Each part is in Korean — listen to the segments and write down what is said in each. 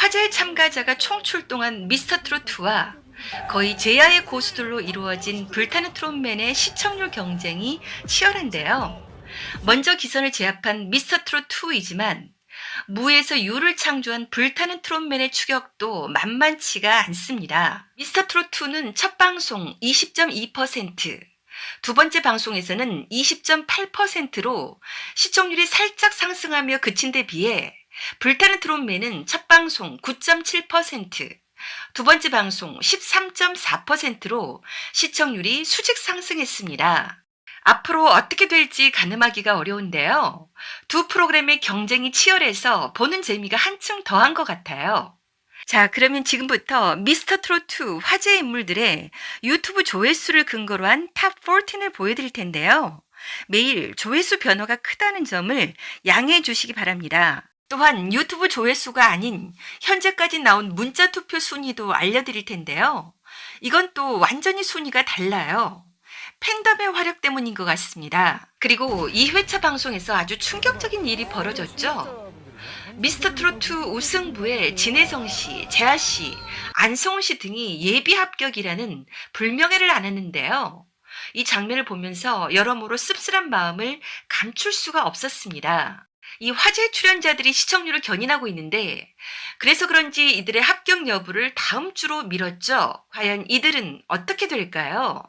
화제의 참가자가 총출동한 미스터트롯2와 거의 제야의 고수들로 이루어진 불타는 트롯맨의 시청률 경쟁이 치열한데요. 먼저 기선을 제압한 미스터트롯2이지만 무에서 유를 창조한 불타는 트롯맨의 추격도 만만치가 않습니다. 미스터트롯2는 첫 방송 20.2%, 두 번째 방송에서는 20.8%로 시청률이 살짝 상승하며 그친 데 비해 불타는 트롯맨은 첫 방송 9.7%, 두 번째 방송 13.4%로 시청률이 수직 상승했습니다. 앞으로 어떻게 될지 가늠하기가 어려운데요. 두 프로그램의 경쟁이 치열해서 보는 재미가 한층 더한 것 같아요. 자, 그러면 지금부터 미스터트롯2 화제 인물들의 유튜브 조회수를 근거로 한 탑 14을 보여드릴 텐데요. 매일 조회수 변화가 크다는 점을 양해해 주시기 바랍니다. 또한 유튜브 조회수가 아닌 현재까지 나온 문자 투표 순위도 알려드릴 텐데요. 이건 또 완전히 순위가 달라요. 팬덤의 화력 때문인 것 같습니다. 그리고 2회차 방송에서 아주 충격적인 일이 벌어졌죠. 미스터트롯2 우승부에 진혜성 씨, 재하 씨, 안성훈 씨 등이 예비 합격이라는 불명예를 안았는데요. 이 장면을 보면서 여러모로 씁쓸한 마음을 감출 수가 없었습니다. 이 화제 출연자들이 시청률을 견인하고 있는데 그래서 그런지 이들의 합격 여부를 다음 주로 미뤘죠. 과연 이들은 어떻게 될까요?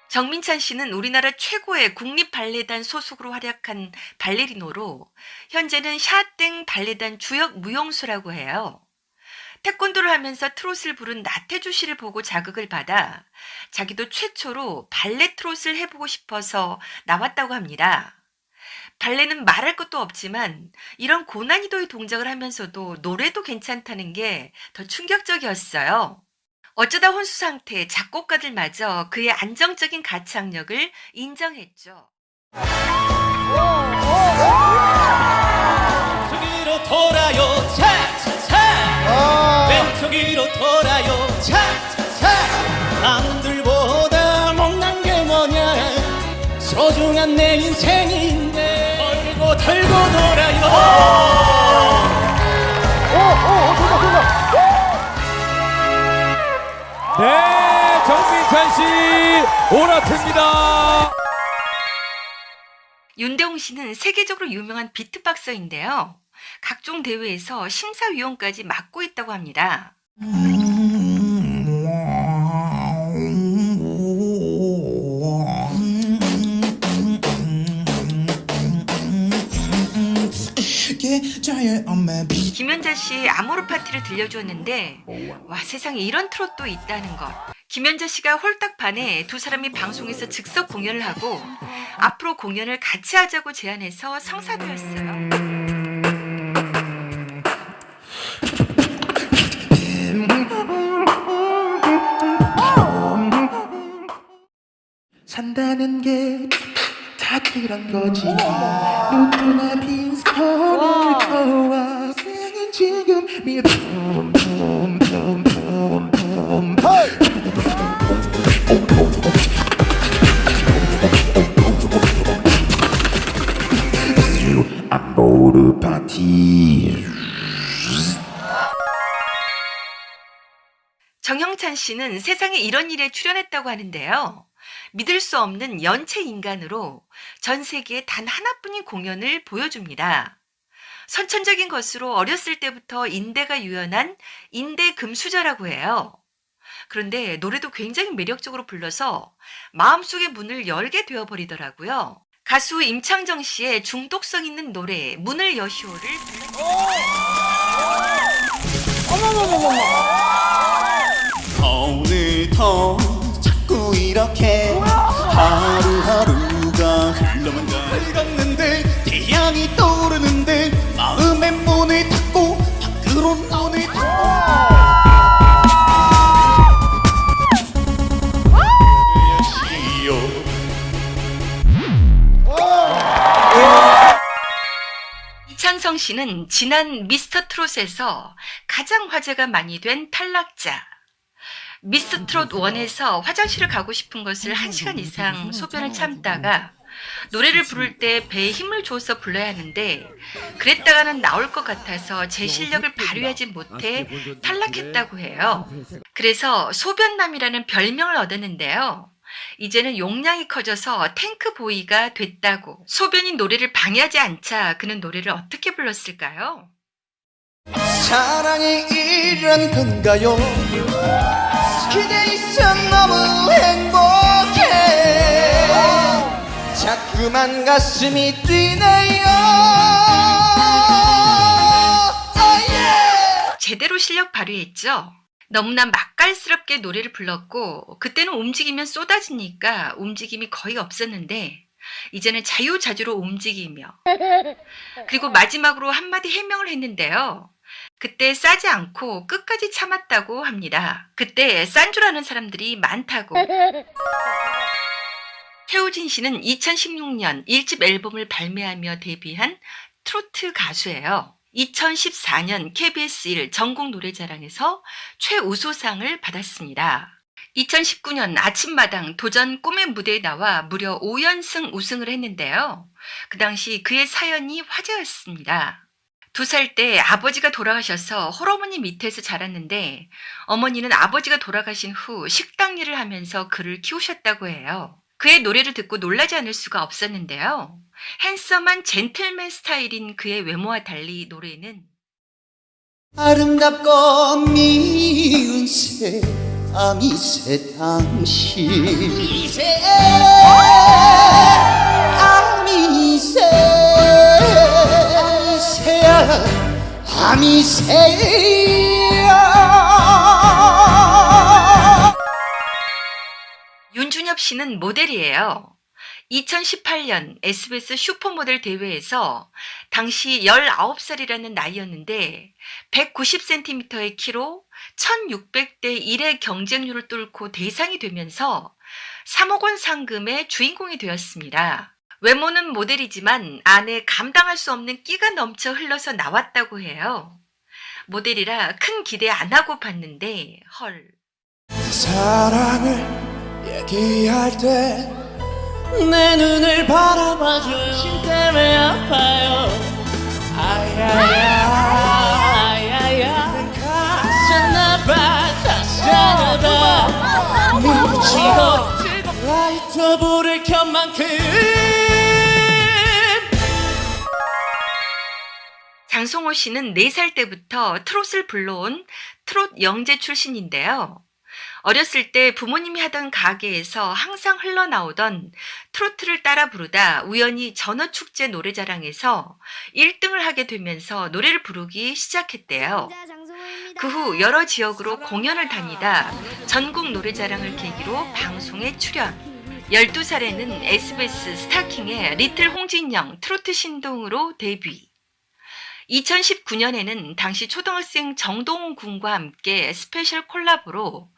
정민찬 씨는 우리나라 최고의 국립발레단 소속으로 활약한 발레리노로 현재는 샤땡 발레단 주역 무용수라고 해요. 태권도를 하면서 트롯을 부른 나태주 씨를 보고 자극을 받아 자기도 최초로 발레 트롯을 해보고 싶어서 나왔다고 합니다. 발레는 말할 것도 없지만 이런 고난이도의 동작을 하면서도 노래도 괜찮다는 게 더 충격적이었어요. 어쩌다 혼수 상태 작곡가들마저 그의 안정적인 가창력을 인정했죠. 왼쪽으로 돌아요 차차차 왼쪽으로 돌아요 차차차 남들보다 못난 게 뭐냐 소중한 내 인생인데 털고 털고 돌아요 네, 정민찬 씨 오라트입니다. 윤대홍 씨는 세계적으로 유명한 비트박서인데요. 각종 대회에서 심사위원까지 맡고 있다고 합니다. 김연자 씨의 아모르 파티를 들려주었는데 와, 세상에 이런 트롯도 있다는 것. 김연자 씨가 홀딱 반해 두 사람이 방송에서 즉석 공연을 하고 앞으로 공연을 같이 하자고 제안해서 성사되었어요. 산다는 게 다 그런 거지 누구나 비슷한 거와 생은 지금 아모르 파티. 정형찬 씨는 세상에 이런 일에 출연했다고 하는데요. 믿을 수 없는 연체 인간으로 전 세계에 단 하나뿐인 공연을 보여줍니다. 선천적인 것으로 어렸을 때부터 인대가 유연한 인대 금수저라고 해요. 그런데 노래도 굉장히 매력적으로 불러서 마음속의 문을 열게 되어버리더라고요. 가수 임창정 씨의 중독성 있는 노래 문을 여시오를 오늘도 자꾸 이렇게 하루하루가 흘러만 걷는데 태양이 떠오르는데 마음의 문을 닫고 밖으로 문을 이찬성 씨는 지난 미스터트롯에서 가장 화제가 많이 된 탈락자. 미스터트롯 1에서 화장실을 가고 싶은 것을 1시간 이상 소변을 참다가 노래를 부를 때 배에 힘을 줘서 불러야 하는데 그랬다가는 나올 것 같아서 제 실력을 발휘하지 못해 탈락했다고 해요. 그래서 소변남이라는 별명을 얻었는데요. 이제는 용량이 커져서 탱크보이가 됐다고. 소변이 노래를 방해하지 않자 그는 노래를 어떻게 불렀을까요? 사랑이 이런 건가요? 그대 있어 너무 행복해 자꾸만 가슴이 뛰네요 제대로 실력 발휘했죠. 너무나 맛깔스럽게 노래를 불렀고 그때는 움직이면 쏟아지니까 움직임이 거의 없었는데 이제는 자유자주로 움직이며 그리고 마지막으로 한마디 해명을 했는데요. 그때 싸지 않고 끝까지 참았다고 합니다. 그때 싼 줄 아는 사람들이 많다고. 태우진 씨는 2016년 1집 앨범을 발매하며 데뷔한 트로트 가수예요. 2014년 KBS 1 전국 노래자랑에서 최우수상을 받았습니다. 2019년 아침마당 도전 꿈의 무대에 나와 무려 5연승 우승을 했는데요. 그 당시 그의 사연이 화제였습니다. 2살 때 아버지가 돌아가셔서 홀어머니 밑에서 자랐는데 어머니는 아버지가 돌아가신 후 식당 일을 하면서 그를 키우셨다고 해요. 그의 노래를 듣고 놀라지 않을 수가 없었는데요. 핸섬한 젠틀맨 스타일인 그의 외모와 달리 노래는 아름답고 미운 새 아미새 당신 아미새야 아미새야 윤준엽 씨는 모델이에요. 2018년 SBS 슈퍼모델 대회에서 당시 19살이라는 나이였는데 190cm의 키로 1600대 1의 경쟁률을 뚫고 대상이 되면서 3억 원 상금의 주인공이 되었습니다. 외모는 모델이지만 안에 감당할 수 없는 끼가 넘쳐 흘러서 나왔다고 해요. 모델이라 큰 기대 안 하고 봤는데 헐. 사랑을 얘기할 때 내 눈을 바라봐줘요 심 때문에 아파요 아야야 가셨나봐 미치고 라이터 불을 켠 만큼 장성호 씨는 4살 때부터 트롯을 불러온 트롯 영재 출신인데요. 어렸을 때 부모님이 하던 가게에서 항상 흘러나오던 트로트를 따라 부르다 우연히 전어축제 노래자랑에서 1등을 하게 되면서 노래를 부르기 시작했대요. 그 후 여러 지역으로 공연을 다니다 전국 노래자랑을 계기로 방송에 출연. 12살에는 SBS 스타킹의 리틀 홍진영 트로트 신동으로 데뷔. 2019년에는 당시 초등학생 정동훈 군과 함께 스페셜 콜라보로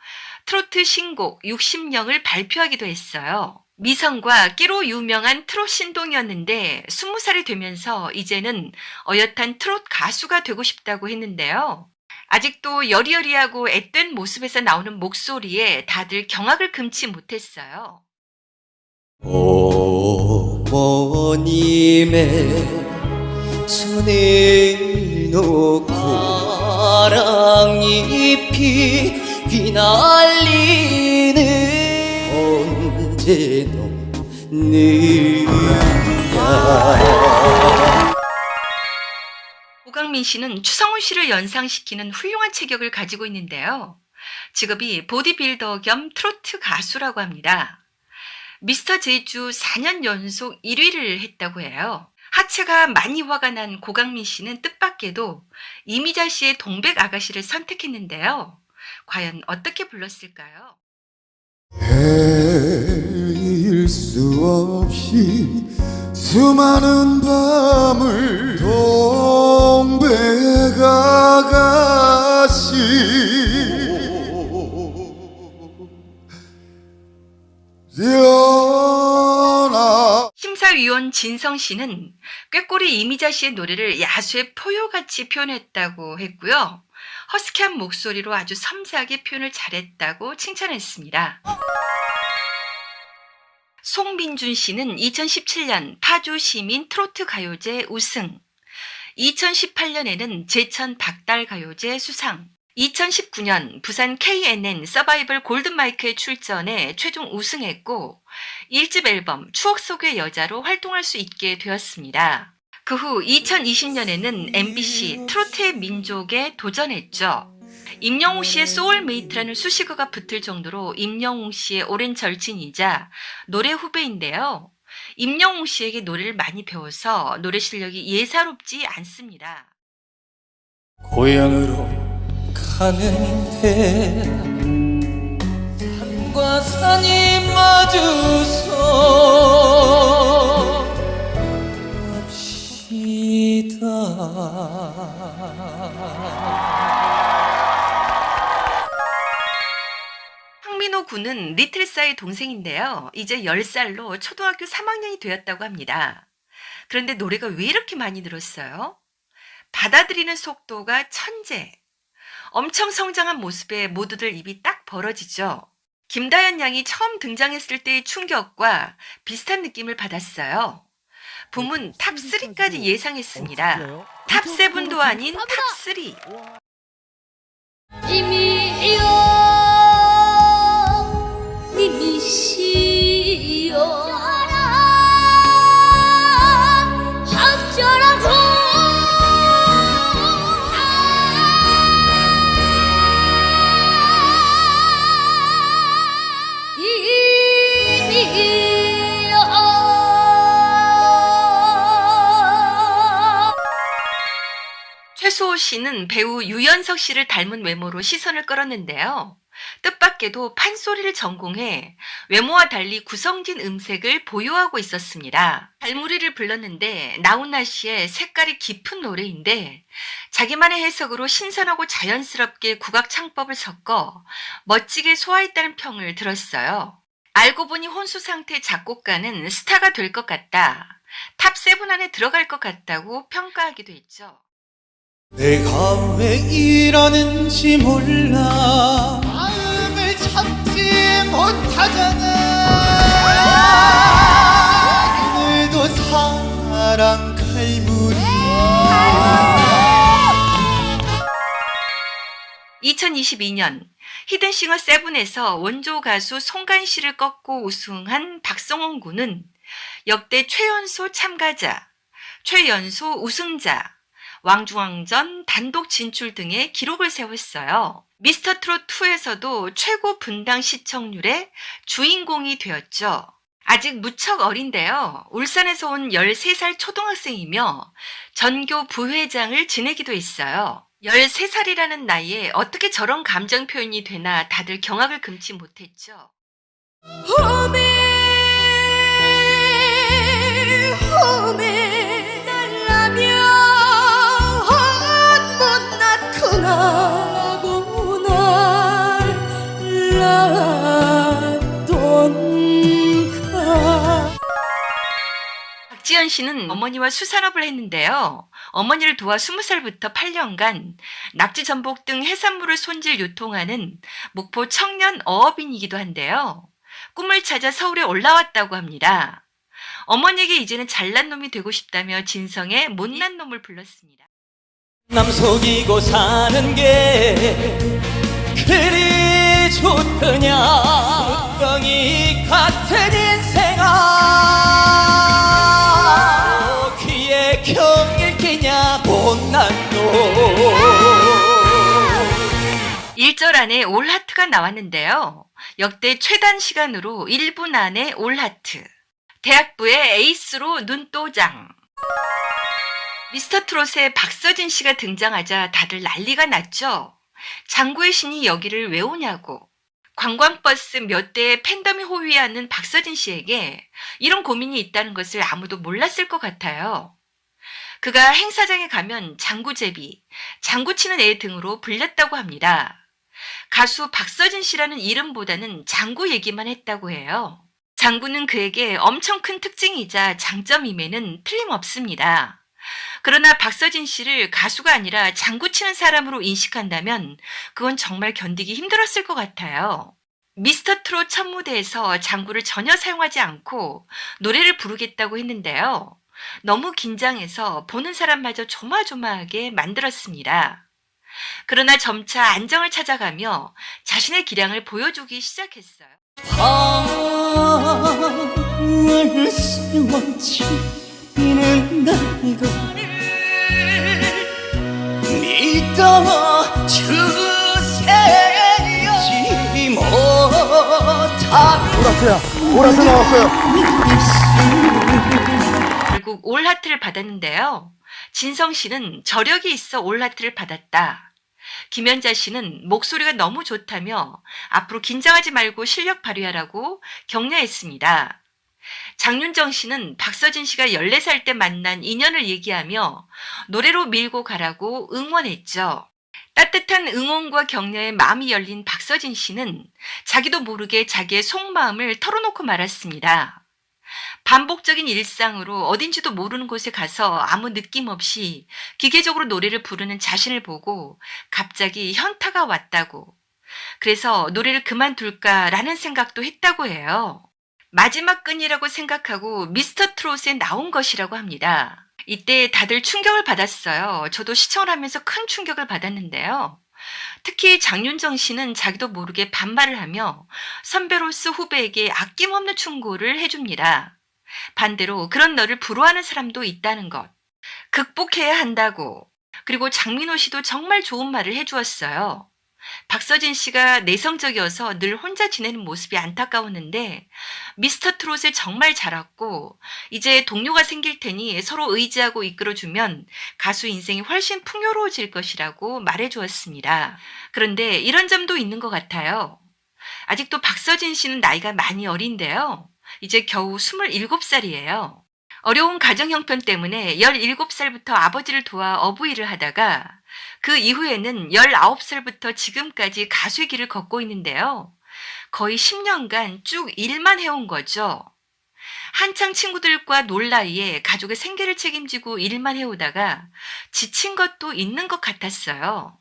트로트 신곡 60령을 발표하기도 했어요. 미성과 끼로 유명한 트롯 신동이었는데 20살이 되면서 이제는 어엿한 트롯 가수가 되고 싶다고 했는데요. 아직도 여리여리하고 앳된 모습에서 나오는 목소리에 다들 경악을 금치 못했어요. 어머님의 손을 놓고 파랑잎이 휘날리는 언제 녹느냐 고강민 씨는 추성훈 씨를 연상시키는 훌륭한 체격을 가지고 있는데요. 직업이 보디빌더 겸 트로트 가수라고 합니다. 미스터 제주 4년 연속 1위를 했다고 해요. 하체가 많이 화가 난 고강민 씨는 뜻밖에도 이미자 씨의 동백 아가씨를 선택했는데요. 과연 어떻게 불렀을까요? 헤일 수 없이 수많은 밤을 동백 아가씨 연아 심사위원 진성 씨는 꾀꼬리 이미자 씨의 노래를 야수의 포효같이 표현했다고 했고요. 허스키한 목소리로 아주 섬세하게 표현을 잘했다고 칭찬했습니다. 송민준 씨는 2017년 파주 시민 트로트 가요제 우승, 2018년에는 제천 닭달 가요제 수상, 2019년 부산 KNN 서바이벌 골든마이크에 출전해 최종 우승했고 1집 앨범 추억 속의 여자로 활동할 수 있게 되었습니다. 그 후 2020년에는 MBC 트로트의 민족에 도전했죠. 임영웅 씨의 소울메이트라는 수식어가 붙을 정도로 임영웅 씨의 오랜 절친이자 노래 후배인데요. 임영웅 씨에게 노래를 많이 배워서 노래 실력이 예사롭지 않습니다. 고향으로 가는데 산과 산이 마주서 갑시다. 황민호 군은 리틀사의 동생인데요. 이제 10살로 초등학교 3학년이 되었다고 합니다. 그런데 노래가 왜 이렇게 많이 늘었어요? 받아들이는 속도가 천재. 엄청 성장한 모습에 모두들 입이 딱 벌어지죠. 김다연 양이 처음 등장했을 때의 충격과 비슷한 느낌을 받았어요. 부문 탑3까지 예상했습니다. 탑7도 아닌 탑3. 이미요 님이시여 어쩌라고 최수호 씨는 배우 유연석 씨를 닮은 외모로 시선을 끌었는데요. 뜻밖에도 판소리를 전공해 외모와 달리 구성진 음색을 보유하고 있었습니다. 달무리를 불렀는데 나훈아 씨의 색깔이 깊은 노래인데 자기만의 해석으로 신선하고 자연스럽게 국악 창법을 섞어 멋지게 소화했다는 평을 들었어요. 알고 보니 혼수 상태 작곡가는 스타가 될 것 같다. 탑7 안에 들어갈 것 같다고 평가하기도 했죠. 내가 왜 이러는지 몰라 마음을 참지 못하잖아. 오늘도 사랑 갈무리. 2022년 히든싱어 7에서 원조 가수 송가인 씨를 꺾고 우승한 박성원 군은 역대 최연소 참가자, 최연소 우승자, 왕중왕전 단독 진출 등의 기록을 세웠어요. 미스터트롯2에서도 최고 분당 시청률의 주인공이 되었죠. 아직 무척 어린데요. 울산에서 온 13살 초등학생이며 전교 부회장을 지내기도 했어요. 13살이라는 나이에 어떻게 저런 감정 표현이 되나 다들 경악을 금치 못했죠. 홈에 날라면 못났고 나고 날라돈가. 박지연 씨는 어머니와 수산업을 했는데요. 어머니를 도와 20살부터 8년간 낙지, 전복 등 해산물을 손질 유통하는 목포 청년 어업인이기도 한데요. 꿈을 찾아 서울에 올라왔다고 합니다. 어머니에게 이제는 잘난 놈이 되고 싶다며 진성의 못난 놈을 불렀습니다. 남 속이고 사는 게 그리 좋더냐. 뚜껑이 같은 인생아 귀에 경 읽히냐 못난 놈. 1절 안에 올 하트가 나왔는데요. 역대 최단 시간으로 1분 안에 올 하트. 대학부의 에이스로 눈도장. 미스터트롯에 박서진 씨가 등장하자 다들 난리가 났죠. 장구의 신이 여기를 왜 오냐고. 관광버스 몇 대의 팬덤이 호위하는 박서진 씨에게 이런 고민이 있다는 것을 아무도 몰랐을 것 같아요. 그가 행사장에 가면 장구제비, 장구치는 애 등으로 불렸다고 합니다. 가수 박서진 씨라는 이름보다는 장구 얘기만 했다고 해요. 장구는 그에게 엄청 큰 특징이자 장점임에는 틀림없습니다. 그러나 박서진 씨를 가수가 아니라 장구치는 사람으로 인식한다면 그건 정말 견디기 힘들었을 것 같아요. 미스터 트롯 첫 무대에서 장구를 전혀 사용하지 않고 노래를 부르겠다고 했는데요. 너무 긴장해서 보는 사람마저 조마조마하게 만들었습니다. 그러나 점차 안정을 찾아가며 자신의 기량을 보여주기 시작했어요. 밤을 세워지는 날도 믿어주세요. 못한 오라트 나왔어요. 결국 올 하트를 받았는데요. 진성 씨는 저력이 있어 올 하트를 받았다. 김연자 씨는 목소리가 너무 좋다며 앞으로 긴장하지 말고 실력 발휘하라고 격려했습니다. 장윤정 씨는 박서진 씨가 14살 때 만난 인연을 얘기하며 노래로 밀고 가라고 응원했죠. 따뜻한 응원과 격려에 마음이 열린 박서진 씨는 자기도 모르게 자기의 속마음을 털어놓고 말았습니다. 반복적인 일상으로 어딘지도 모르는 곳에 가서 아무 느낌 없이 기계적으로 노래를 부르는 자신을 보고 갑자기 현타가 왔다고. 그래서 노래를 그만둘까라는 생각도 했다고 해요. 마지막 끈이라고 생각하고 미스터 트롯에 나온 것이라고 합니다. 이때 다들 충격을 받았어요. 저도 시청을 하면서 큰 충격을 받았는데요. 특히 장윤정 씨는 자기도 모르게 반말을 하며 선배로서 후배에게 아낌없는 충고를 해줍니다. 반대로 그런 너를 부러워하는 사람도 있다는 것, 극복해야 한다고. 그리고 장민호 씨도 정말 좋은 말을 해주었어요. 박서진 씨가 내성적이어서 늘 혼자 지내는 모습이 안타까웠는데 미스터 트롯에 정말 잘 왔고 이제 동료가 생길 테니 서로 의지하고 이끌어주면 가수 인생이 훨씬 풍요로워질 것이라고 말해주었습니다. 그런데 이런 점도 있는 것 같아요. 아직도 박서진 씨는 나이가 많이 어린데요. 이제 겨우 27살이에요. 어려운 가정 형편 때문에 17살부터 아버지를 도와 어부일을 하다가 그 이후에는 19살부터 지금까지 가수의 길을 걷고 있는데요. 거의 10년간 쭉 일만 해온 거죠. 한창 친구들과 놀 나이에 가족의 생계를 책임지고 일만 해오다가 지친 것도 있는 것 같았어요.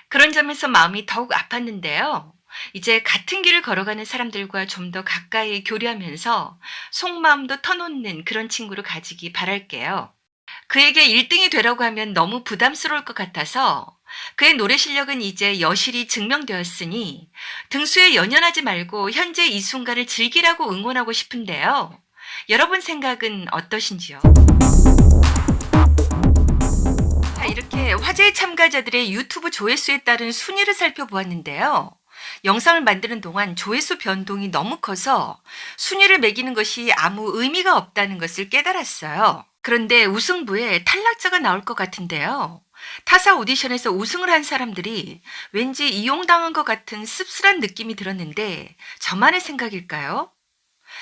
그런 점에서 마음이 더욱 아팠는데요. 이제 같은 길을 걸어가는 사람들과 좀 더 가까이 교류하면서 속마음도 터놓는 그런 친구를 가지기 바랄게요. 그에게 1등이 되라고 하면 너무 부담스러울 것 같아서 그의 노래 실력은 이제 여실히 증명되었으니 등수에 연연하지 말고 현재 이 순간을 즐기라고 응원하고 싶은데요. 여러분 생각은 어떠신지요? 자, 이렇게 화제의 참가자들의 유튜브 조회수에 따른 순위를 살펴보았는데요. 영상을 만드는 동안 조회수 변동이 너무 커서 순위를 매기는 것이 아무 의미가 없다는 것을 깨달았어요. 그런데 우승부에 탈락자가 나올 것 같은데요. 타사 오디션에서 우승을 한 사람들이 왠지 이용당한 것 같은 씁쓸한 느낌이 들었는데 저만의 생각일까요?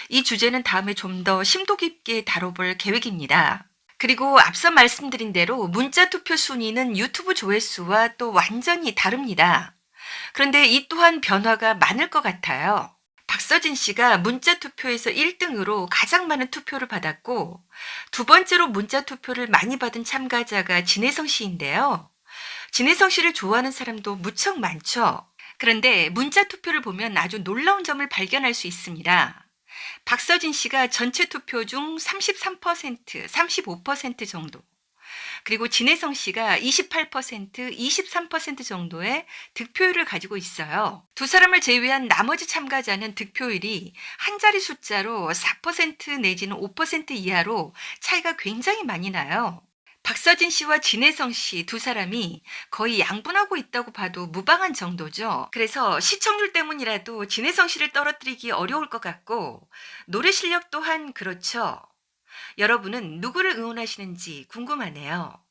이 주제는 다음에 좀 더 심도 깊게 다뤄볼 계획입니다. 그리고 앞서 말씀드린 대로 문자 투표 순위는 유튜브 조회수와 또 완전히 다릅니다. 그런데 이 또한 변화가 많을 것 같아요. 박서진 씨가 문자 투표에서 1등으로 가장 많은 투표를 받았고 두 번째로 문자 투표를 많이 받은 참가자가 진혜성 씨인데요. 진혜성 씨를 좋아하는 사람도 무척 많죠. 그런데 문자 투표를 보면 아주 놀라운 점을 발견할 수 있습니다. 박서진 씨가 전체 투표 중 33%, 35% 정도, 그리고 진혜성 씨가 28%, 23% 정도의 득표율을 가지고 있어요. 두 사람을 제외한 나머지 참가자는 득표율이 한 자리 숫자로 4% 내지는 5% 이하로 차이가 굉장히 많이 나요. 박서진 씨와 진혜성 씨 두 사람이 거의 양분하고 있다고 봐도 무방한 정도죠. 그래서 시청률 때문이라도 진혜성 씨를 떨어뜨리기 어려울 것 같고 노래 실력 또한 그렇죠. 여러분은 누구를 응원하시는지 궁금하네요.